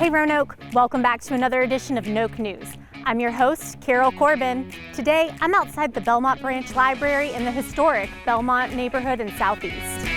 Hey Roanoke, welcome back to another edition of Noke News. I'm your host, Carol Corbin. Today, I'm outside the Belmont Branch Library in the historic Belmont neighborhood in Southeast.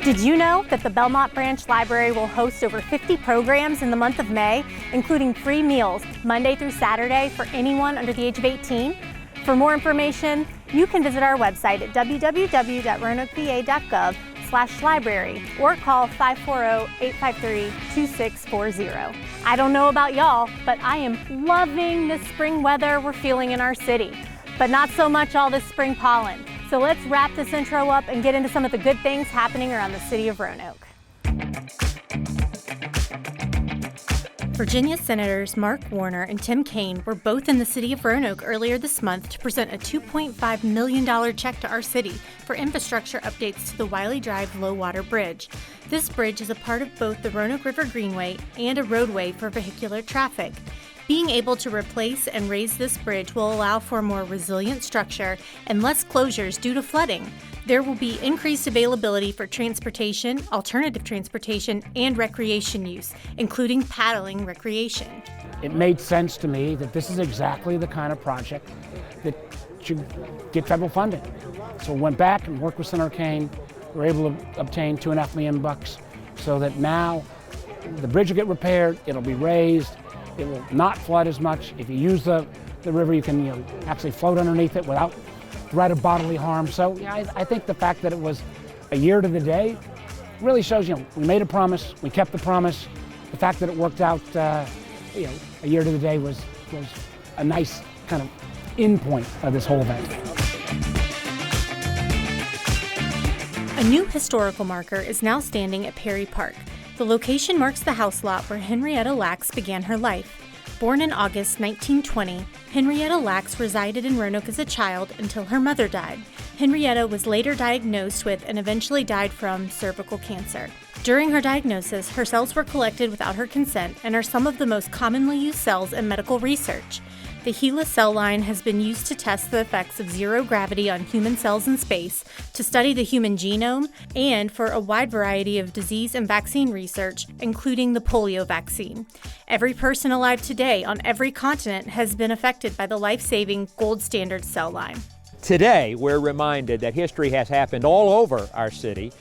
Did you know that the Belmont Branch Library will host over 50 programs in the month of May, including free meals Monday through Saturday for anyone under the age of 18? For more information, you can visit our website at www.roanokeva.gov/library or call 540-853-2640. I don't know about y'all, but I am loving the spring weather we're feeling in our city, but not so much all this spring pollen. So let's wrap this intro up and get into some of the good things happening around the city of Roanoke. Virginia Senators Mark Warner and Tim Kaine were both in the city of Roanoke earlier this month to present a $2.5 million check to our city for infrastructure updates to the Wiley Drive Low Water Bridge. This bridge is a part of both the Roanoke River Greenway and a roadway for vehicular traffic. Being able to replace and raise this bridge will allow for a more resilient structure and less closures due to flooding. There will be increased availability for transportation, alternative transportation, and recreation use, including paddling recreation. It made sense to me that this is exactly the kind of project that should get federal funding. So we went back and worked with Senator Kaine. We were able to obtain $2.5 million so that now the bridge will get repaired, it'll be raised, it will not flood as much. If you use the river, you can actually float underneath it without threat of bodily harm. So I think the fact that it was a year to the day really shows, we made a promise, we kept the promise. The fact that it worked out, a year to the day was a nice kind of end point of this whole event. A new historical marker is now standing at Perry Park. The location marks the house lot where Henrietta Lacks began her life. Born in August 1920, Henrietta Lacks resided in Roanoke as a child until her mother died. Henrietta was later diagnosed with and eventually died from cervical cancer. During her diagnosis, her cells were collected without her consent and are some of the most commonly used cells in medical research. The HeLa cell line has been used to test the effects of zero gravity on human cells in space, to study the human genome, and for a wide variety of disease and vaccine research, including the polio vaccine. Every person alive today on every continent has been affected by the life-saving gold standard cell line. Today, we're reminded that history has happened all over our city.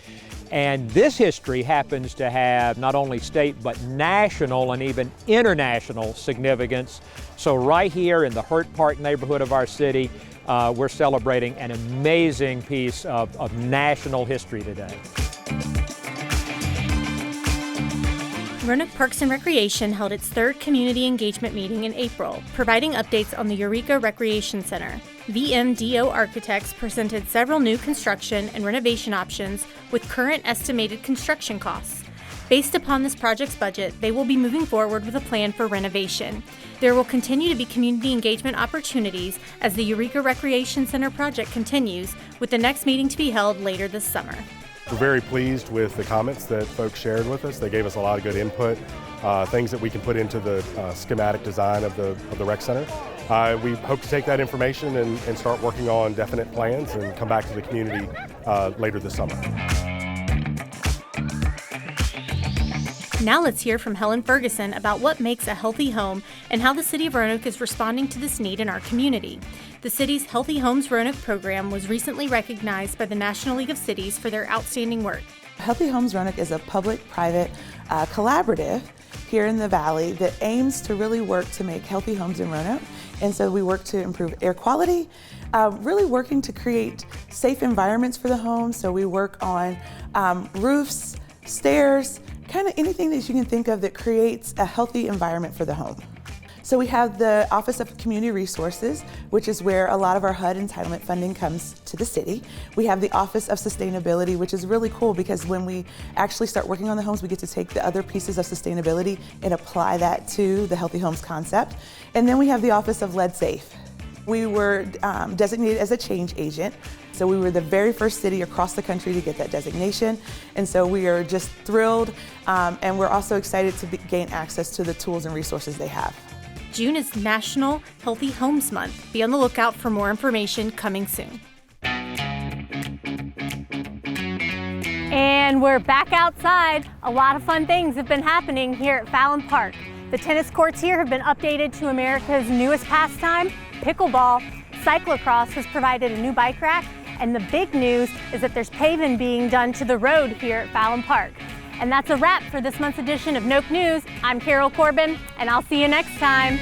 And this history happens to have not only state but national and even international significance. So right here in the Hurt Park neighborhood of our city, we're celebrating an amazing piece of national history today. Roanoke Parks and Recreation held its third community engagement meeting in April, providing updates on the Eureka Recreation Center. VMDO Architects presented several new construction and renovation options with current estimated construction costs. Based upon this project's budget, they will be moving forward with a plan for renovation. There will continue to be community engagement opportunities as the Eureka Recreation Center project continues, with the next meeting to be held later this summer. We're very pleased with the comments that folks shared with us. They gave us a lot of good input, things that we can put into the schematic design of the rec center. We hope to take that information and start working on definite plans and come back to the community later this summer. Now let's hear from Helen Ferguson about what makes a healthy home and how the City of Roanoke is responding to this need in our community. The city's Healthy Homes Roanoke program was recently recognized by the National League of Cities for their outstanding work. Healthy Homes Roanoke is a public-private collaborative here in the Valley that aims to really work to make healthy homes in Roanoke. And so we work to improve air quality, really working to create safe environments for the home. So we work on roofs, stairs, kind of anything that you can think of that creates a healthy environment for the home. So we have the Office of Community Resources, which is where a lot of our HUD entitlement funding comes to the city. We have the Office of Sustainability, which is really cool because when we actually start working on the homes, we get to take the other pieces of sustainability and apply that to the Healthy Homes concept. And then we have the Office of Lead Safe. We were designated as a change agent. So we were the very first city across the country to get that designation. And so we are just thrilled, and we're also excited to gain access to the tools and resources they have. June is National Healthy Homes Month. Be on the lookout for more information coming soon. And we're back outside. A lot of fun things have been happening here at Fallon Park. The tennis courts here have been updated to America's newest pastime, pickleball. Cyclocross has provided a new bike rack, and the big news is that there's paving being done to the road here at Fallon Park. And that's a wrap for this month's edition of Noke News. I'm Carol Corbin, and I'll see you next time.